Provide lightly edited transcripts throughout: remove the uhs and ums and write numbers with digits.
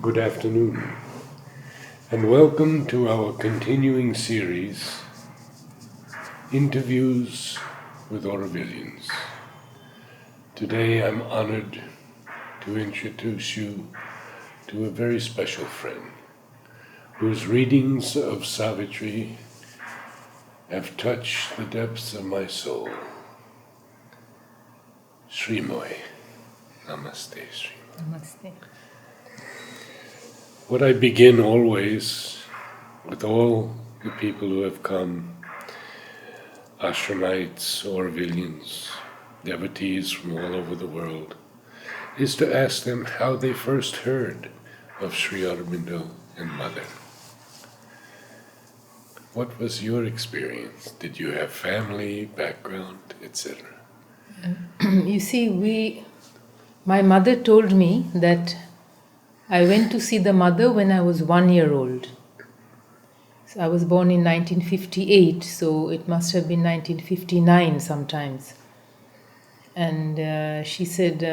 Good afternoon, and welcome to our continuing series, Interviews with Aurovilians. Today I'm honored to introduce you to a very special friend whose readings of Savitri have touched the depths of my soul. Srimoyee. Namaste, Srimoyee. Namaste. What I begin always with all the people who have come, Ashramites, Aurovilians, devotees from all over the world, is to ask them how they first heard of Sri Aurobindo and Mother. What was your experience? Did you have family, background, etc.? You see, my mother told me that I went to see the mother when I was 1 year old. So I was born in 1958, so it must have been 1959 sometimes. And she said,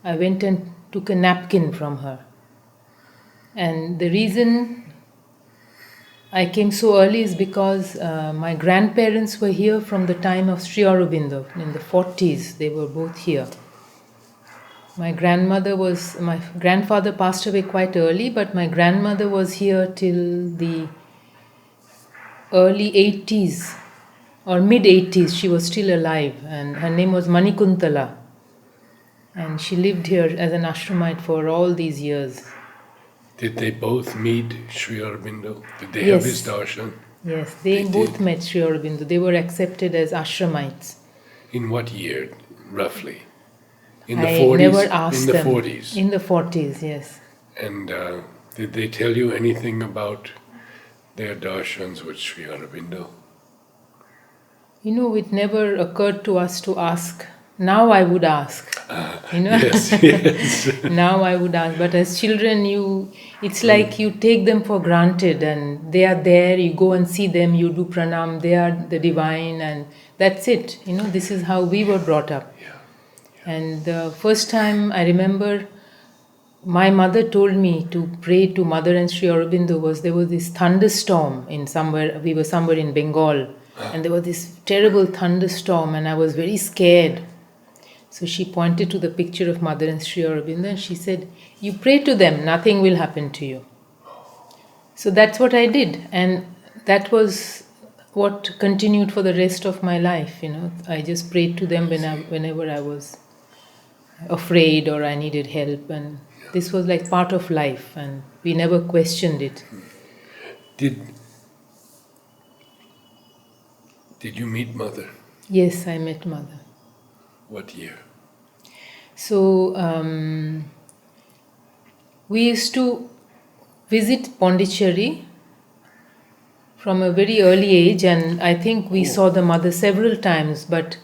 I went and took a napkin from her. And the reason I came so early is because my grandparents were here from the time of Sri Aurobindo. In the 40s, they were both here. My grandfather passed away quite early, but my grandmother was here till the early 80s or mid 80s. She was still alive, and her name was Manikuntala. And she lived here as an ashramite for all these years. Did they both meet Sri Aurobindo? Did they Yes. have his darshan? Yes, they both did. met Sri Aurobindo. They were accepted as ashramites. In what year, roughly? In the I 40s? never asked In the them. 40s? In the 40s, yes. And did they tell you anything about their darshans with Sri Aurobindo? You know, it never occurred to us to ask. Now I would ask. You know? Yes. Now I would ask. But as children, it's like you take them for granted, and they are there, you go and see them, you do pranam, they are the divine, and that's it. You know, this is how we were brought up. Yeah. And the first time I remember my mother told me to pray to Mother and Sri Aurobindo there was this thunderstorm we were somewhere in Bengal, and there was this terrible thunderstorm, and I was very scared. So she pointed to the picture of Mother and Sri Aurobindo and she said, "You pray to them, nothing will happen to you." So that's what I did, and that was what continued for the rest of my life. You know, I just prayed to them whenever I was afraid or I needed help, and this was like part of life, and we never questioned it. Did you meet Mother? Yes, I met Mother. What year? So we used to visit Pondicherry from a very early age, and I think we saw the Mother several times, but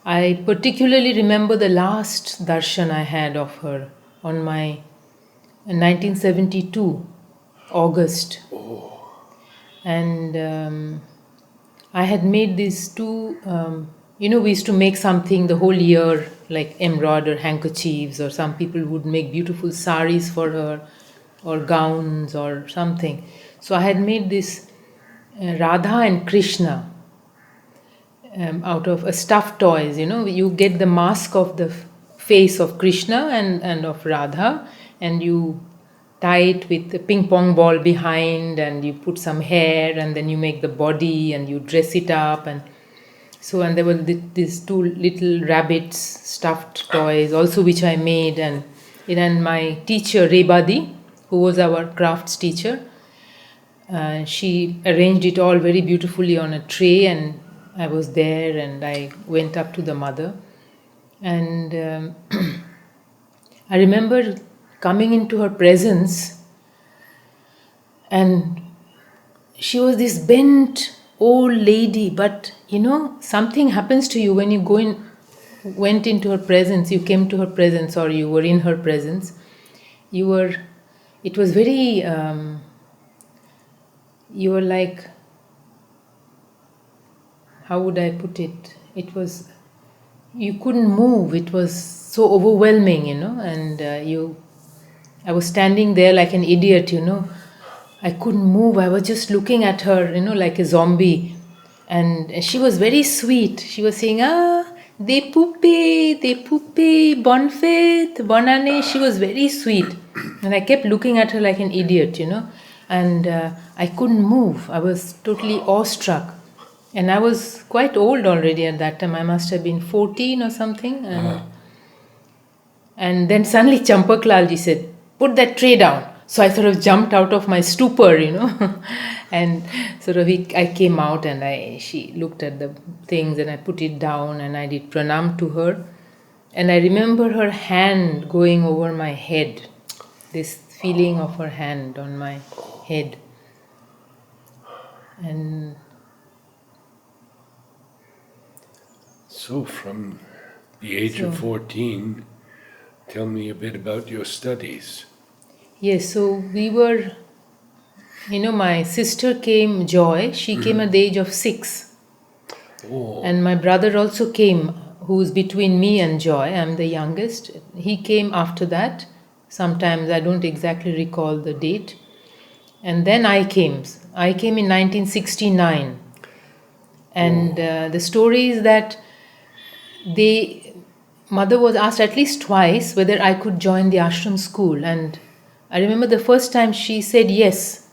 I particularly remember the last darshan I had of her on my 1972 August. And I had made these two, we used to make something the whole year, like embroider handkerchiefs, or some people would make beautiful saris for her, or gowns or something. So I had made this Radha and Krishna out of stuffed toys. You know, you get the mask of the face of Krishna and of Radha, and you tie it with a ping pong ball behind, and you put some hair, and then you make the body and you dress it up, and there were these two little rabbits, stuffed toys also, which I made, and my teacher Rebadi, who was our crafts teacher, she arranged it all very beautifully on a tray, and I was there, and I went up to the Mother, and I remember coming into her presence, and she was this bent old lady, but you know, something happens to you when you went into her presence, you came to her presence, or you were in her presence. It was very, you were like, how would I put it? You couldn't move. It was so overwhelming, you know, and I was standing there like an idiot, I couldn't move. I was just looking at her, like a zombie. And she was very sweet. She was saying, des poupées, bonne fête, bonne année. She was very sweet. And I kept looking at her like an idiot, And I couldn't move. I was totally awestruck. And I was quite old already at that time. I must have been 14 or something. And then suddenly Champaklalji said, put that tray down. So I sort of jumped out of my stupor, and sort of I came out and she looked at the things and I put it down and I did pranam to her. And I remember her hand going over my head, this feeling of her hand on my head. And so from the age of 14, tell me a bit about your studies. Yes, so we were, my sister came, Joy, she came at the age of 6. Oh. And my brother also came, who's between me and Joy. I'm the youngest. He came after that. Sometimes I don't exactly recall the date. And then I came. I came in 1969. And the story is that mother was asked at least twice whether I could join the ashram school. And I remember the first time she said yes,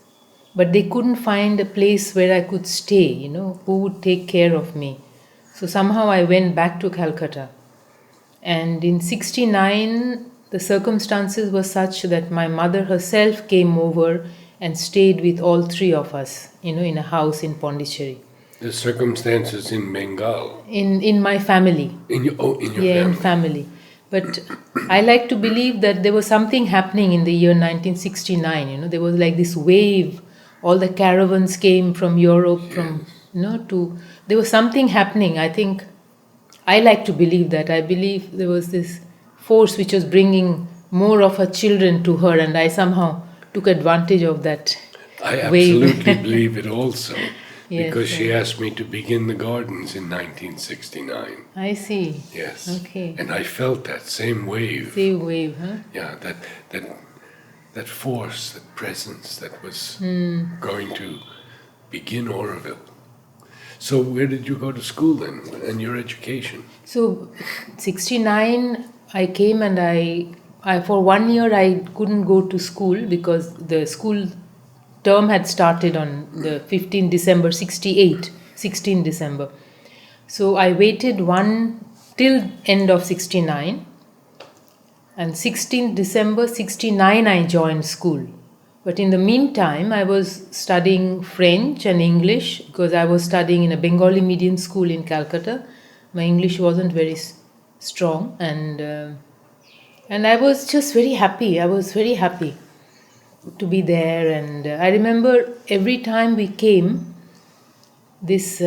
but they couldn't find a place where I could stay, who would take care of me. So somehow I went back to Calcutta. And in 69, the circumstances were such that my mother herself came over and stayed with all 3 of us, in a house in Pondicherry. The circumstances in Bengal? In my family. In your family? Yeah, in family. But I like to believe that there was something happening in the year 1969. There was like this wave. All the caravans came from Europe, there was something happening. I think, I like to believe that. I believe there was this force which was bringing more of her children to her, and I somehow took advantage of that I wave. absolutely believe it also. Yes, because she asked me to begin the gardens in 1969. I see. Yes. Okay. And I felt that same wave. Same wave, huh? Yeah, that force, that presence that was going to begin Auroville. So where did you go to school then, and your education? So 69, I came and I for 1 year I couldn't go to school because the school term had started on the 15 December 68, 16 December. So I waited till end of 69, and 16 December 69 I joined school. But in the meantime, I was studying French and English because I was studying in a Bengali medium school in Calcutta. My English wasn't very strong, and I was just very happy. I was very happy to be there. And I remember every time we came, it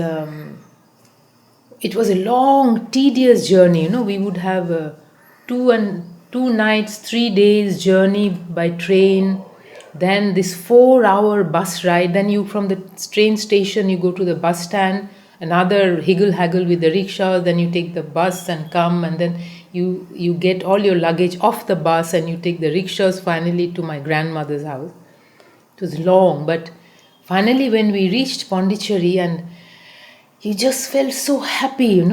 was a long, tedious journey. We would have a 2 nights, 3 days journey by train. Then this 4-hour bus ride. Then you, from the train station, you go to the bus stand. Another higgle with the rickshaw. Then you take the bus and come, and then you get all your luggage off the bus, and you take the rickshaws finally to my grandmother's house. It was long, but finally when we reached Pondicherry, and you just felt so happy,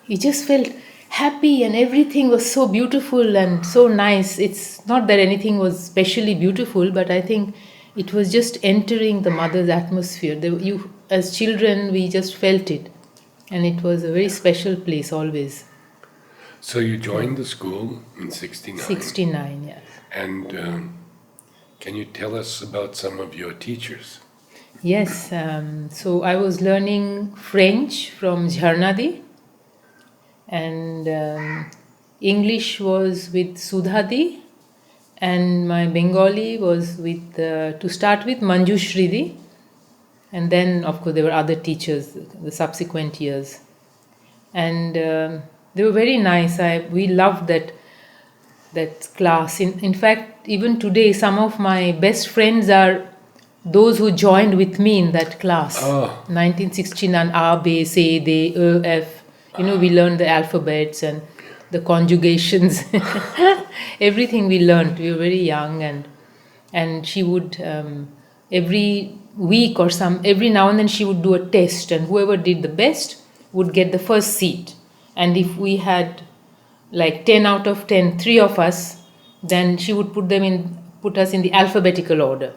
You just felt happy, and everything was so beautiful and so nice. It's not that anything was specially beautiful, but I think it was just entering the mother's atmosphere. As children, we just felt it, and it was a very special place always. So you joined the school in 69? 69, yes. And can you tell us about some of your teachers? Yes, so I was learning French from Jharnadi, and English was with Sudhadi, and my Bengali was with, to start with, Manjushridi, and then of course there were other teachers the subsequent years, and they were very nice. We loved that class. In fact, even today, some of my best friends are those who joined with me in that class. 1969, A, B, C, D, E, F. We learned the alphabets, and the conjugations, everything we learned. We were very young, and she would every week or every now and then she would do a test, and whoever did the best would get the first seat. And if we had like 10 out of 10, three of us, then she would put us in the alphabetical order,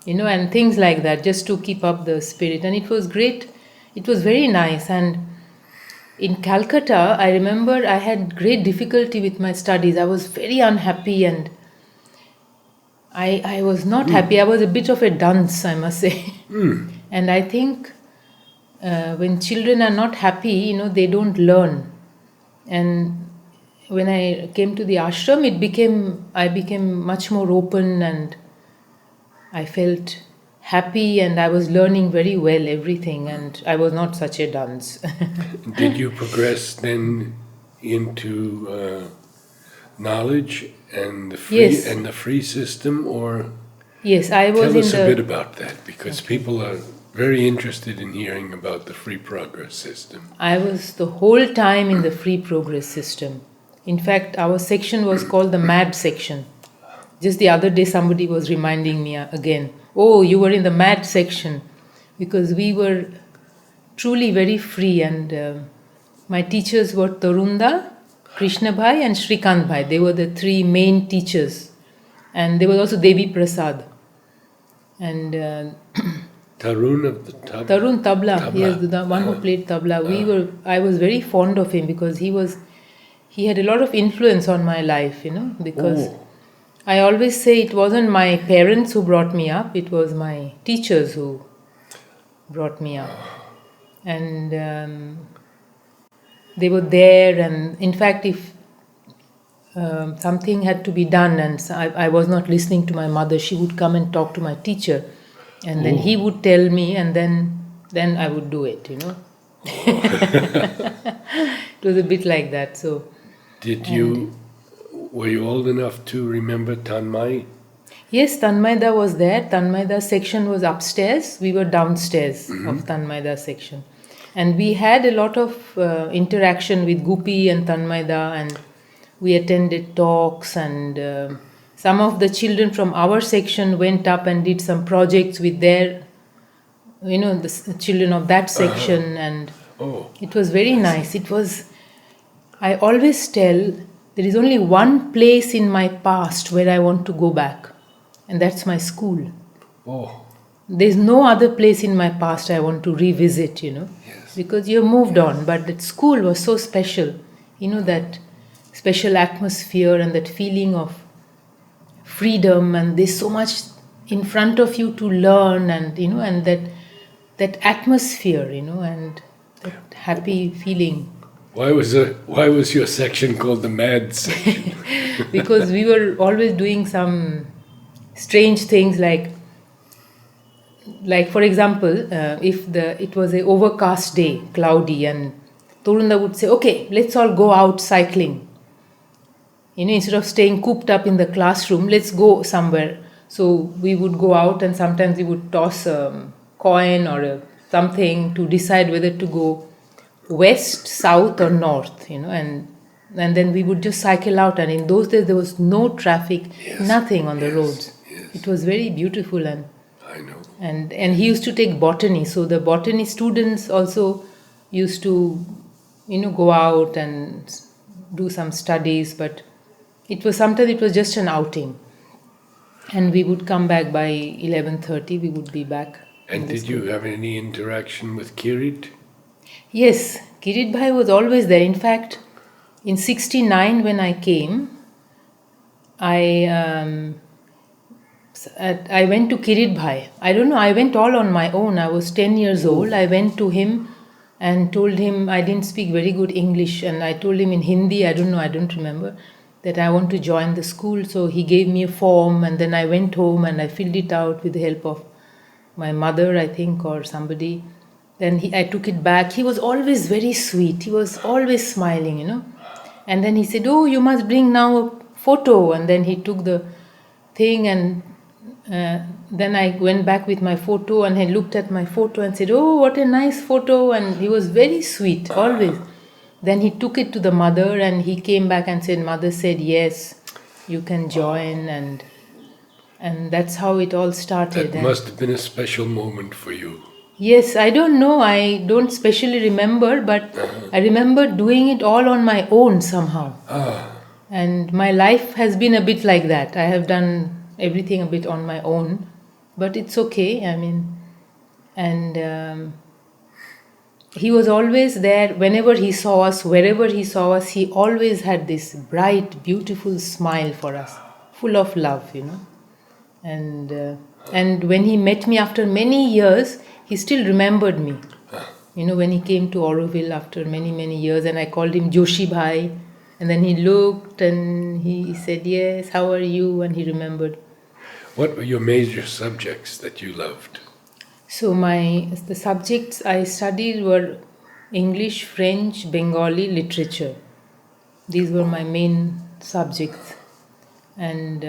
and things like that, just to keep up the spirit. And it was great. It was very nice. And in Calcutta, I remember I had great difficulty with my studies. I was very unhappy, and I was not happy. I was a bit of a dunce, I must say. And I think when children are not happy, they don't learn. And when I came to the ashram, I became much more open, and I felt happy, and I was learning very well everything, and I was not such a dunce. Did you progress then into knowledge and Yes. the free system, or Yes, I was tell us in a bit the. about that, because people are very interested in hearing about the free progress system. I was the whole time in the free progress system. In fact, our section was called the mad section. Just the other day, somebody was reminding me again, oh, you were in the mad section, because we were truly very free. And my teachers were Tarunda, Krishna Bhai, and Shrikant Bhai. They were the three main teachers. And there was also Devi Prasad. And Tarun of the Tabla. Tarun Tabla, Tabla. yes, the one who played tabla. I was very fond of him, because he had a lot of influence on my life, because Oh. I always say it wasn't my parents who brought me up, it was my teachers who brought me up. And they were there, and in fact, if something had to be done and I was not listening to my mother, she would come and talk to my teacher, and then he would tell me, and then I would do it. It was a bit like that. So Were you old enough to remember Tanmai? yes, Tanmaida was there. Tanmaida section was upstairs. We were downstairs of Tanmaida section. And we had a lot of interaction with Gupi and Tanmaida, and we attended talks, and some of the children from our section went up and did some projects with their, the children of that section, and it was very nice. I always tell, there is only one place in my past where I want to go back, and that's my school. Oh, There's no other place in my past I want to revisit, yes. because you have moved on. But that school was so special, that special atmosphere and that feeling of freedom, and there's so much in front of you to learn, and and that atmosphere, and that happy feeling. Why was your section called the Mad section? Because we were always doing some strange things, like for example, if it was a overcast day, cloudy, and Torunda would say, okay, let's all go out cycling. Instead of staying cooped up in the classroom, let's go somewhere. So we would go out, and sometimes we would toss a coin or something to decide whether to go west, south, or north, and then we would just cycle out. And in those days, there was no traffic, nothing on the roads. Yes. It was very beautiful, and I know. and he used to take botany, so the botany students also used to go out and do some studies, but sometimes it was just an outing, and we would come back by 11:30. We would be back. And did you have any interaction with Kirit? Yes, Kirit Bhai was always there. In fact, in '69 when I came, I went to Kirit Bhai. I don't know, I went all on my own. I was 10 years old. I went to him and told him I didn't speak very good English, and I told him in Hindi, I don't remember, that I want to join the school. So he gave me a form, and then I went home and I filled it out with the help of my mother, I think, or somebody. Then I took it back. He was always very sweet. He was always smiling, And then he said, oh, you must bring now a photo. And then he took the thing, and then I went back with my photo, and he looked at my photo and said, oh, what a nice photo. And he was very sweet, always. then he took it to the mother, and he came back and said, mother said yes, you can join, and that's how it all started. That must have been a special moment for you. Yes, I don't know, I don't specially remember, but I remember doing it all on my own somehow. And my life has been a bit like that. I have done everything a bit on my own, but it's okay. I mean, and he was always there whenever he saw us, wherever he saw us. He always had this bright, beautiful smile for us, full of love, And when he met me after many years, he still remembered me. When he came to Auroville after many, many years, and I called him Joshi Bhai, and then he looked and he said, yes, how are you? And he remembered. What were your major subjects that you loved? So the subjects I studied were English, French, Bengali, literature. These were my main subjects. And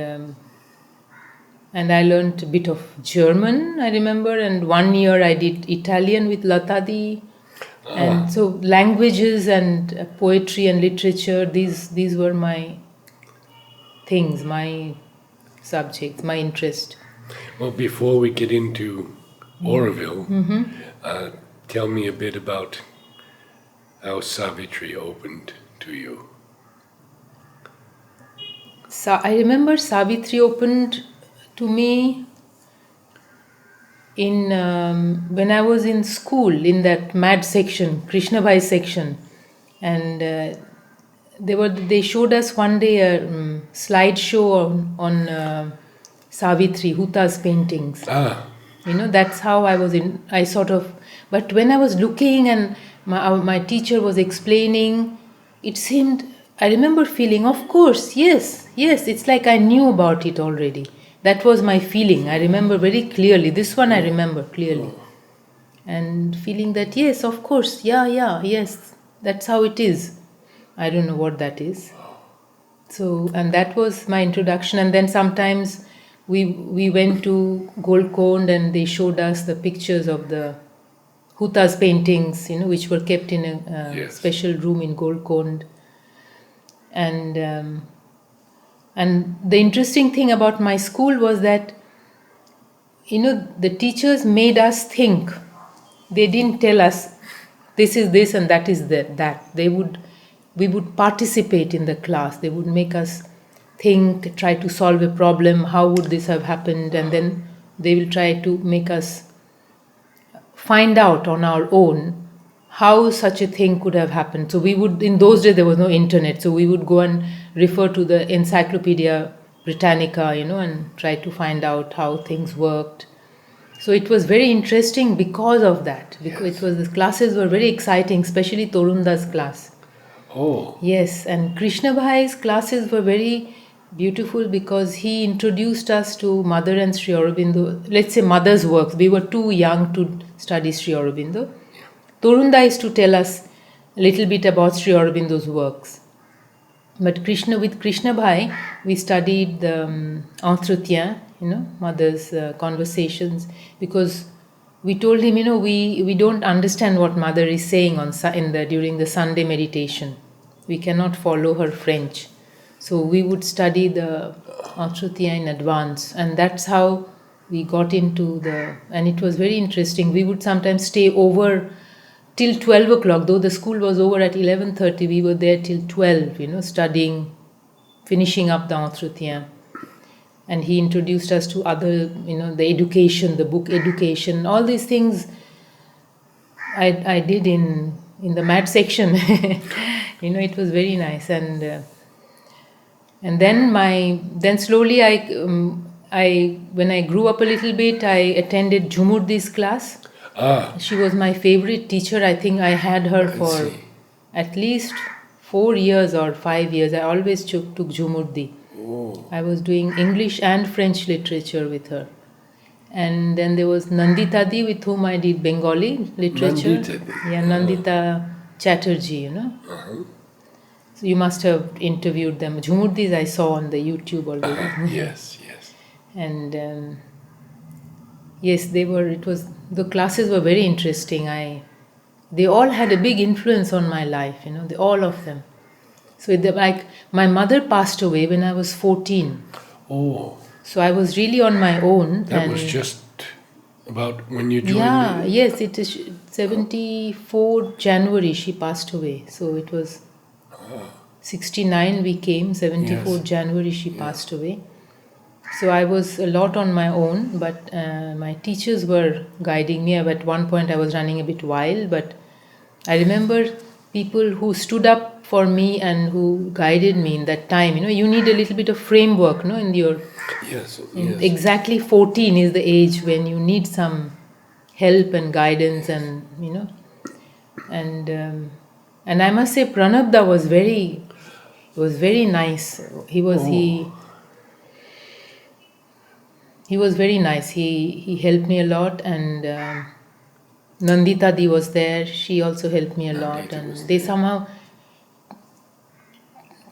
I learned a bit of German, I remember, and 1 year I did Italian with Latadi. And so languages and poetry and literature, these were my things, my subjects, my interest. Well, before we get into Auroville, tell me a bit about how Savitri opened to you. So I remember Savitri opened to me in when I was in school, in that MAD section, Krishna Bhai section, and they showed us one day a slideshow on Savitri, Huta's paintings. That's how I was in. I sort of, but when I was looking and my teacher was explaining, it seemed. I remember feeling, of course, yes, it's like I knew about it already. That was my feeling. I remember very clearly. This one I remember clearly. And feeling that, yes, of course, yes, that's how it is. I don't know what that is. So, and that was my introduction. And then sometimes we went to Golconda and they showed us the pictures of the Huta's paintings, which were kept in a special room in Golconda. And the interesting thing about my school was that, the teachers made us think. They didn't tell us this is this and that is that. We would participate in the class. They would make us think, try to solve a problem. How would this have happened? And then they will try to make us find out on our own how such a thing could have happened. So we would, in those days there was no internet, so we would go and refer to the Encyclopedia Britannica, and try to find out how things worked. So it was very interesting because of that. Because the classes were very exciting, especially Torunda's class. Oh. Yes, and Krishna Bhai's classes were very beautiful because he introduced us to Mother and Sri Aurobindo. Let's say Mother's works. We were too young to study Sri Aurobindo. Torunda is to tell us a little bit about Sri Aurobindo's works. But with Krishna Bhai, we studied the Entretien, Mother's conversations, because we told him, we don't understand what Mother is saying during the Sunday meditation. We cannot follow her French. So we would study the Entretien in advance, and that's how we got into and it was very interesting. We would sometimes stay over till 12 o'clock, though the school was over at 11:30, we were there till 12, studying, finishing up the Entretien. And he introduced us to other, the education, the book education, all these things I did in the MAD section. It was very nice. And then slowly when I grew up a little bit, I attended Jumurdi's class. She was my favorite teacher. I think I had her for at least 4 years or 5 years. I always took Jumurdi. I was doing English and French literature with her. And then there was Nanditadi, with whom I did Bengali literature. Nandita Chatterjee, So you must have interviewed them. Jumurdis I saw on the YouTube already. Yes. And yes, the classes were very interesting. they all had a big influence on my life, all of them. So, like, my mother passed away when I was 14. Oh, So, I was really on my own. that was And just about when you joined yeah, the... yes, it is 74 January she passed away. So, it was 69 we came, 74 Yes. January she Yeah. passed away. So I was a lot on my own, but my teachers were guiding me. At one point, I was running a bit wild, but I remember people who stood up for me and who guided me in that time. You need a little bit of framework, no, in your. Yes, In yes. exactly 14 is the age when you need some help and guidance, and I must say Pranabda was very nice. He was very nice. He helped me a lot, and Nandita Di was there. She also helped me a lot, Nandita was and they there. somehow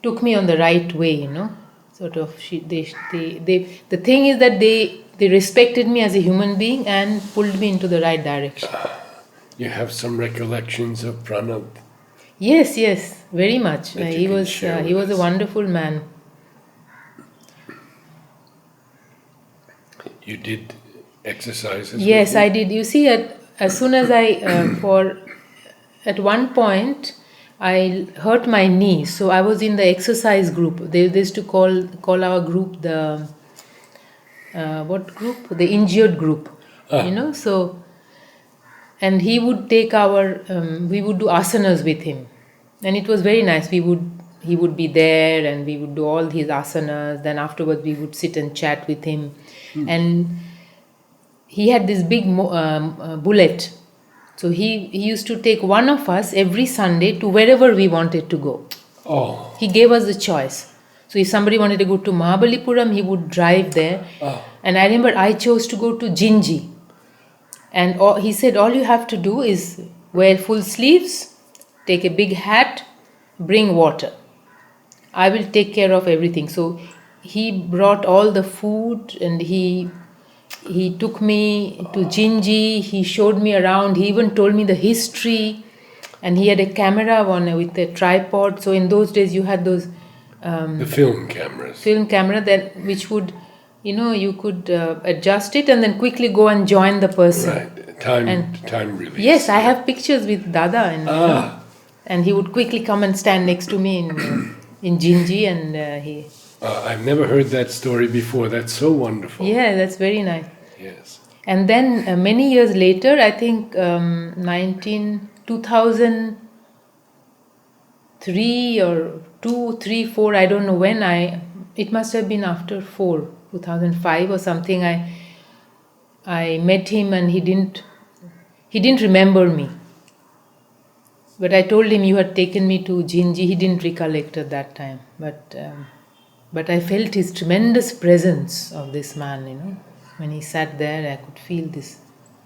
took me on the right way. Sort of. The thing is that they respected me as a human being and pulled me into the right direction. You have some recollections of Pranab Yes, yes, very much. that you He can was share he with was a us? wonderful man. You did exercises Yes, with I him? did. You see, as soon as at one point, I hurt my knee. So I was in the exercise group. They used to call our group the what group? The injured group. Ah. So, and he would take we would do asanas with him, and it was very nice. He would be there, and we would do all his asanas. Then afterwards, we would sit and chat with him, and he had this big bullet. So he used to take one of us every Sunday to wherever we wanted to go. Oh. He gave us the choice. So if somebody wanted to go to Mahabalipuram, he would drive there. Oh. And I remember I chose to go to Jinji. And he said, all you have to do is wear full sleeves, take a big hat, bring water. I will take care of everything. So he brought all the food, and he took me to Jinji. He showed me around. He even told me the history, and he had a camera with a tripod. So in those days, you had those The film cameras. film camera which would, you could adjust it and then quickly go and join the person. Right. Time release. Yes, I have pictures with Dada, Ah. and he would quickly come and stand next to me in Jinji, and he. I've never heard that story before. That's so wonderful. Yeah, that's very nice. Yes. And then many years later, I think 2003 or 2, 3, 4, I don't know when it must have been after 2005 or something. I met him, and he didn't remember me. But I told him you had taken me to Jinji. He didn't recollect at that time. But I felt his tremendous presence of this man, When he sat there, I could feel this.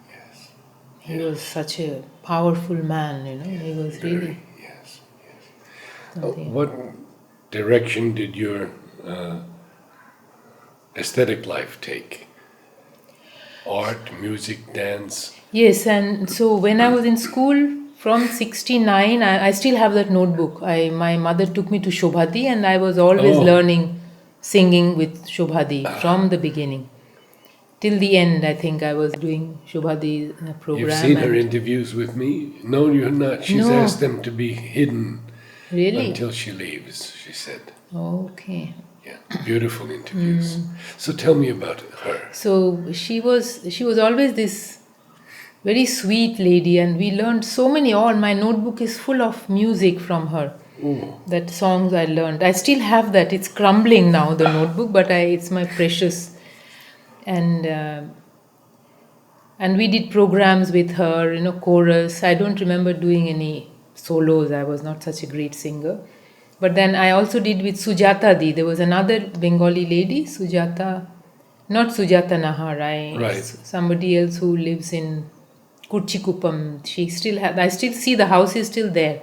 Yes. He was such a powerful man, He was really Yes. something. What direction did your aesthetic life take? Art, music, dance? Yes, and so when I was in school from 69, I still have that notebook. My mother took me to Shobhadi, and I was always learning singing with Shobhadi from the beginning. Till the end, I think I was doing Shobhadi program. You've seen her interviews with me? No, you're not. She's No. asked them to be hidden Really? until she leaves, she said. Okay. Yeah, beautiful interviews. So tell me about her. So she was always this very sweet lady, and we learned so many. All my notebook is full of music from her. Ooh. That songs I learned. I still have that. It's crumbling now, the notebook, but it's my precious. And we did programs with her, chorus. I don't remember doing any solos. I was not such a great singer. But then I also did with Sujata Di. There was another Bengali lady, Sujata, not Sujata Nahar. Right. Somebody else who lives in Kurchikupam. I still see the house is still there.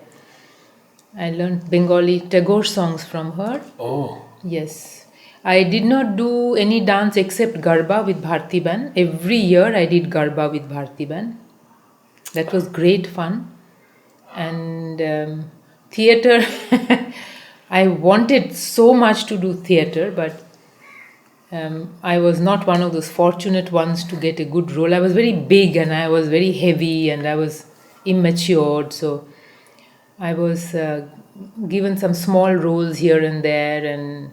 I learned Bengali Tagore songs from her. Oh. Yes. I did not do any dance except Garba with Bharti Ban. Every year I did Garba with Bharti Ban. That was great fun. And theater, I wanted so much to do theater, but I was not one of those fortunate ones to get a good role. I was very big and I was very heavy and I was immature, so I was given some small roles here and there. And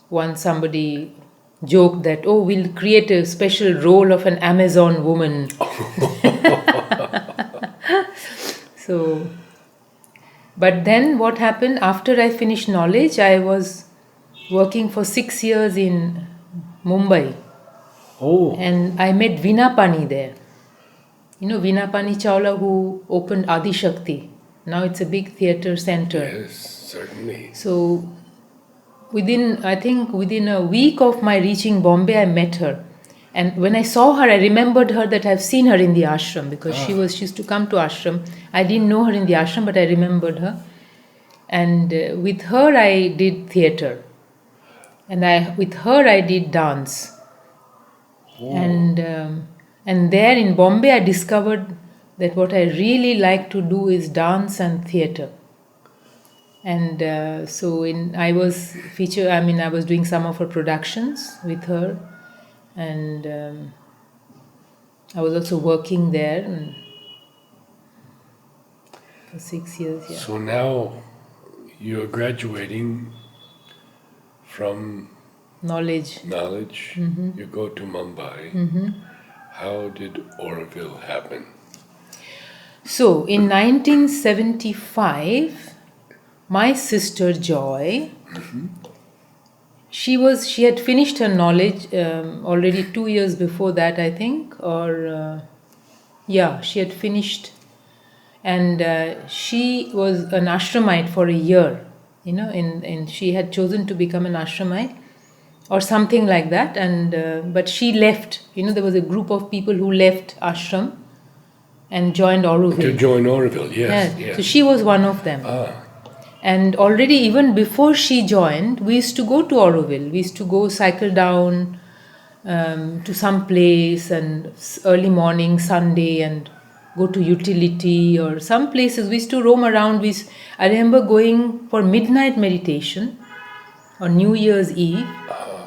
once somebody joked that, oh, we'll create a special role of an Amazon woman. So, but then what happened after I finished Knowledge, I was working for 6 years in Mumbai. Oh, And I met Veena Pani there. You know Veena Pani Chawla, who opened Adi Shakti. Now it's a big theatre center. yes, certainly. So within a week of my reaching Bombay, I met her. And when I saw her, I remembered her that I've seen her in the ashram because she used to come to ashram. I didn't know her in the ashram, but I remembered her. And with her, I did theatre. And with her, I did dance. Oh. And there in Bombay, I discovered that what I really like to do is dance and theatre. And I was doing some of her productions with her, and I was also working there for 6 years. Yeah. So now you're graduating from Knowledge. You go to Mumbai. How did Auroville happen? So in 1975, my sister Joy, she had finished her Knowledge already 2 years before that, I think, she had finished, and she was an ashramite for a year, and she had chosen to become an ashramite or something like that, and but she left. There was a group of people who left ashram and joined Auroville. To join Auroville, yes. So she was one of them. And already, even before she joined, we used to go to Auroville. We used to go cycle down to some place and early morning, Sunday, and go to utility or some places. We used to roam around. I remember going for midnight meditation on New Year's Eve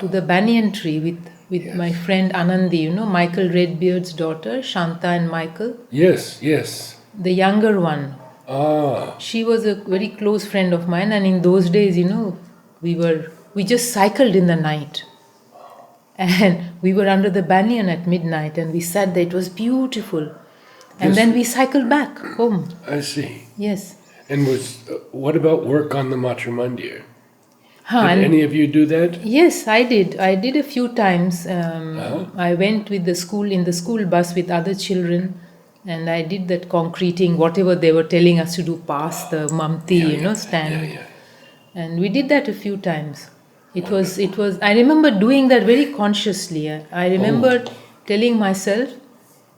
to the banyan tree with my friend Anandi, Michael Redbeard's daughter, Shanta and Michael. Yes. The younger one. She was a very close friend of mine, and in those days, we just cycled in the night. And we were under the banyan at midnight and we sat there. It was beautiful. And then we cycled back home. I see. Yes. And what about work on the Matrimandir? Did any of you do that? Yes, I did. I did a few times. I went with the school bus with other children, and I did that concreting, whatever they were telling us to do, past the Mamti, stand. Yeah. And we did that a few times. It was. I remember doing that very consciously. I remember telling myself,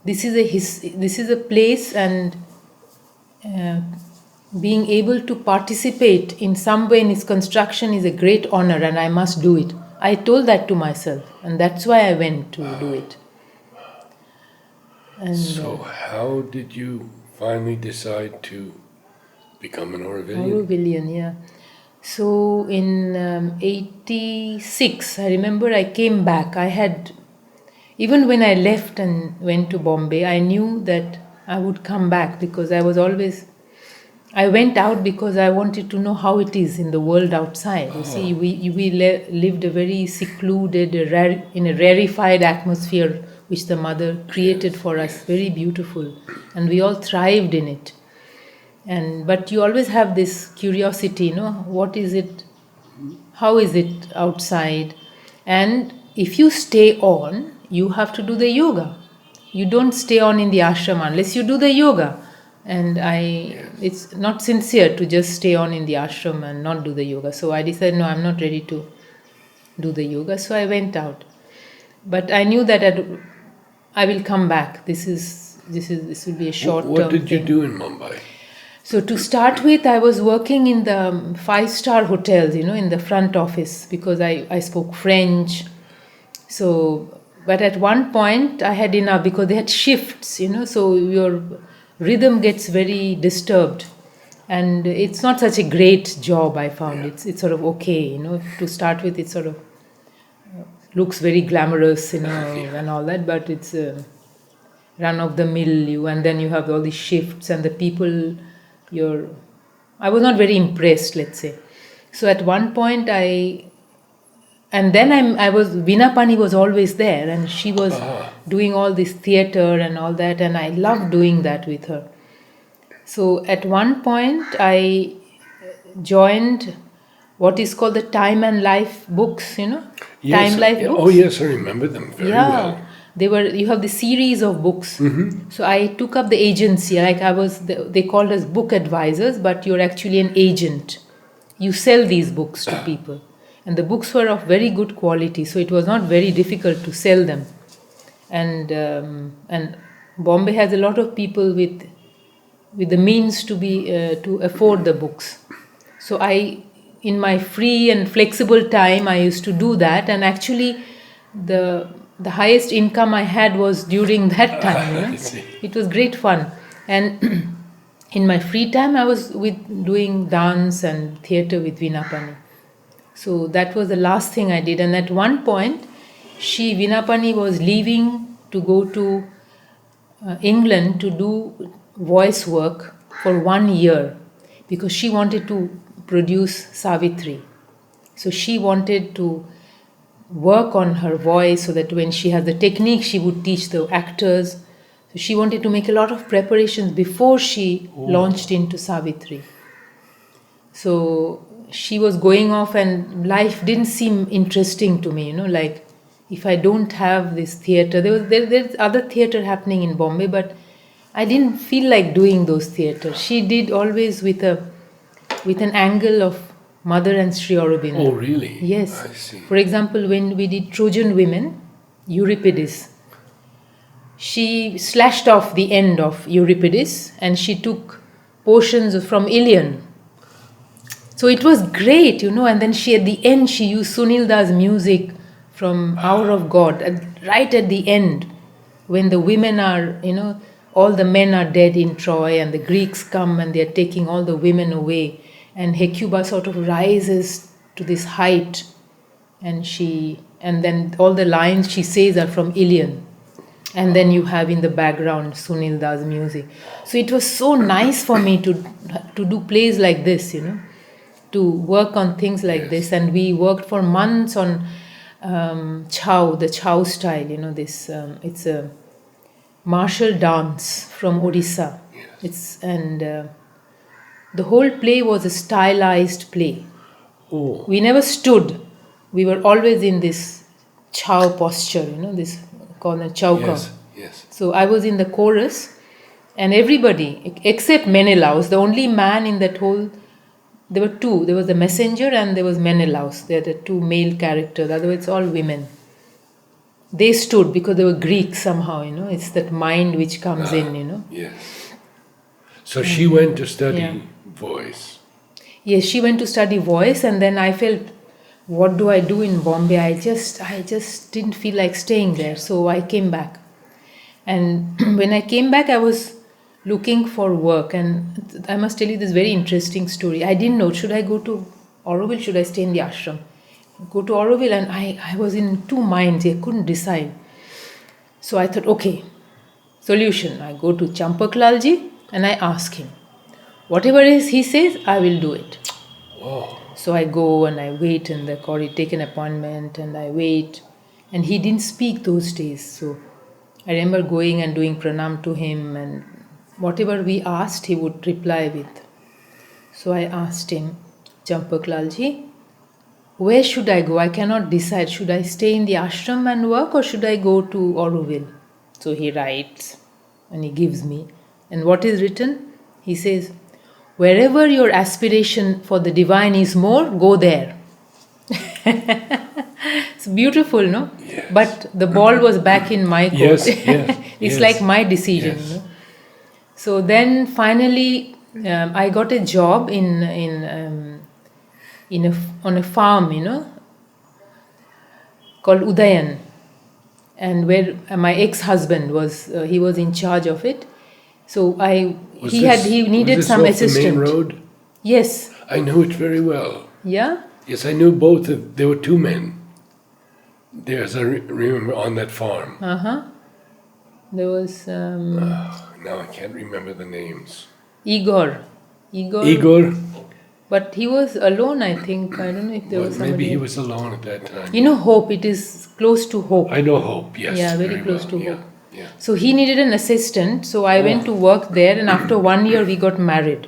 this is a place, and being able to participate in some way in its construction is a great honor, and I must do it. I told that to myself, and that's why I went to do it. And, so how did you finally decide to become an Aurovillian? Aurovillian, yeah. So in 86, I remember I came back. Even when I left and went to Bombay, I knew that I would come back because I went out because I wanted to know how it is in the world outside. You see, we lived a very secluded, in a rarefied atmosphere which the mother created for us, very beautiful, and we all thrived in it. But you always have this curiosity, what is it, how is it outside? And if you stay on, you have to do the yoga. You don't stay on in the ashram unless you do the yoga. And it's not sincere to just stay on in the ashram and not do the yoga. So I decided, no, I'm not ready to do the yoga. So I went out. But I knew that I will come back. This will be a short term. What did you do in Mumbai? So to start with, I was working in the 5-star hotels, in the front office, because I spoke French. So, but at one point I had enough because they had shifts, so rhythm gets very disturbed, and it's not such a great job. I found Yeah. it's sort of okay, to start with. It sort of looks very glamorous, Yeah. and all that, but it's run of the mill. And then you have all these shifts and the people. You're, I was not very impressed, let's say. So at one point, and then I was Veena Pani was always there, and she was Ah, doing all this theater and all that, and I loved doing that with her. So at one point, I joined what is called the Time and Life books, yes. Time Life Yeah. Oh, books. yes, I remember them very Yeah, well. they were. You have the series of books. So I took up the agency. Like I was, they called us book advisors, but you're actually an agent. You sell these books to people, and the books were of very good quality. So it was not very difficult to sell them. And Bombay has a lot of people with the means to afford the books. So in my free and flexible time, I used to do that, and actually, the highest income I had was during that time. I see. It was great fun, and in my free time, I was doing dance and theater with Veena Pani. So that was the last thing I did, and at one point, Veena Pani was leaving to go to England to do voice work for 1 year because she wanted to produce Savitri. So she wanted to work on her voice so that when she has the technique, she would teach the actors. So she wanted to make a lot of preparations before she launched into Savitri. So she was going off, and life didn't seem interesting to me, like if I don't have this theater, there's other theater happening in Bombay, but I didn't feel like doing those theater. She did always with an angle of Mother and Sri Aurobindo. Oh, really? Yes. I see. For example, when we did Trojan Women, Euripides, she slashed off the end of Euripides and she took portions from Ilion. So it was great, and then at the end, she used Sunil Das music from Hour of God, right at the end, when the women are, all the men are dead in Troy, and the Greeks come and they're taking all the women away, and Hecuba sort of rises to this height, and then all the lines she says are from Ilion. And then you have in the background Sunil Das music. So it was so nice for me to do plays like this, to work on things like this. And we worked for months on the Chow style, it's a martial dance from Odisha. The whole play was a stylized play. Oh, We never stood. We were always in this Chow posture, this called a Chauka. yes, yes. So I was in the chorus, and everybody except Menelaus, the only man in that whole. There were two. There was the messenger and there was Menelaus. They are the two male characters. Otherwise, it's all women. They stood because they were Greek somehow. It's that mind which comes in. Yes. So she went to study Yeah. voice. Yes, she went to study voice, and then I felt, what do I do in Bombay? I just didn't feel like staying there, so I came back. And when I came back, I was looking for work, and I must tell you this very interesting story. I didn't know, should I go to Auroville, should I stay in the ashram? Go to Auroville, and I was in two minds. I couldn't decide. So I thought, okay, solution. I go to Champaklalji and I ask him. Whatever he says, I will do it. Oh, So I go and I wait in the corridor, take an appointment, and I wait. And he didn't speak those days. So I remember going and doing pranam to him, and whatever we asked, he would reply with. So I asked him, Champaklalji, where should I go? I cannot decide. Should I stay in the ashram and work, or should I go to Auroville? So he writes and he gives me. And what is written? He says, wherever your aspiration for the divine is more, go there. It's beautiful, no? Yes. But the ball was back in my court. yes, yes. It's yes. like my decision. Yes. So then finally, I got a job on a farm, called Udayan, and where my ex-husband was, he was in charge of it, So Was he this, needed was this some off the assistant. main road? Yes. I know it very well. Yeah. Yes, I knew both. There were two men there, as I remember, on that farm. There was Now I can't remember the names. Igor. Igor? But he was alone, I think. I don't know if there Well, was maybe somebody he else. was alone at that time. You know, Hope. It is close to Hope. I know Hope, yes. Yeah, very close well, to yeah, Hope. yeah. So he needed an assistant. So I went Oh. to work there, and after 1 year, we got married.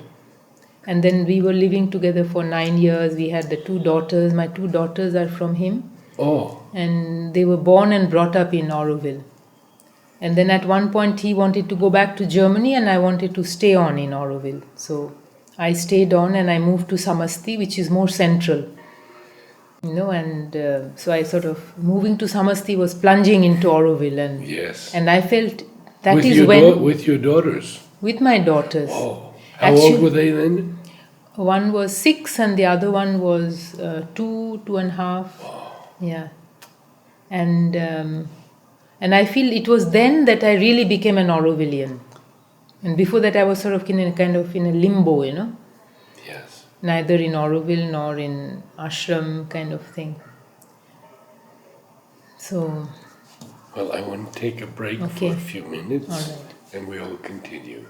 And then we were living together for 9 years. We had the two daughters. My two daughters are from him. Oh, And they were born and brought up in Auroville. And then at one point, he wanted to go back to Germany, and I wanted to stay on in Auroville. So I stayed on, and I moved to Samasti, which is more central. And so I sort of moving to Samasti was plunging into Auroville, and yes. and I felt that with is your when with your daughters. with my daughters. Oh, how old were they then? One was 6, and the other one was 2, 2.5. Yeah, and I feel it was then that I really became an Aurovillian, and before that I was sort of in a limbo, Yes. neither in Auroville nor in ashram kind of thing. So. Well, I want to take a break for Okay. a few minutes, All right. and we'll continue.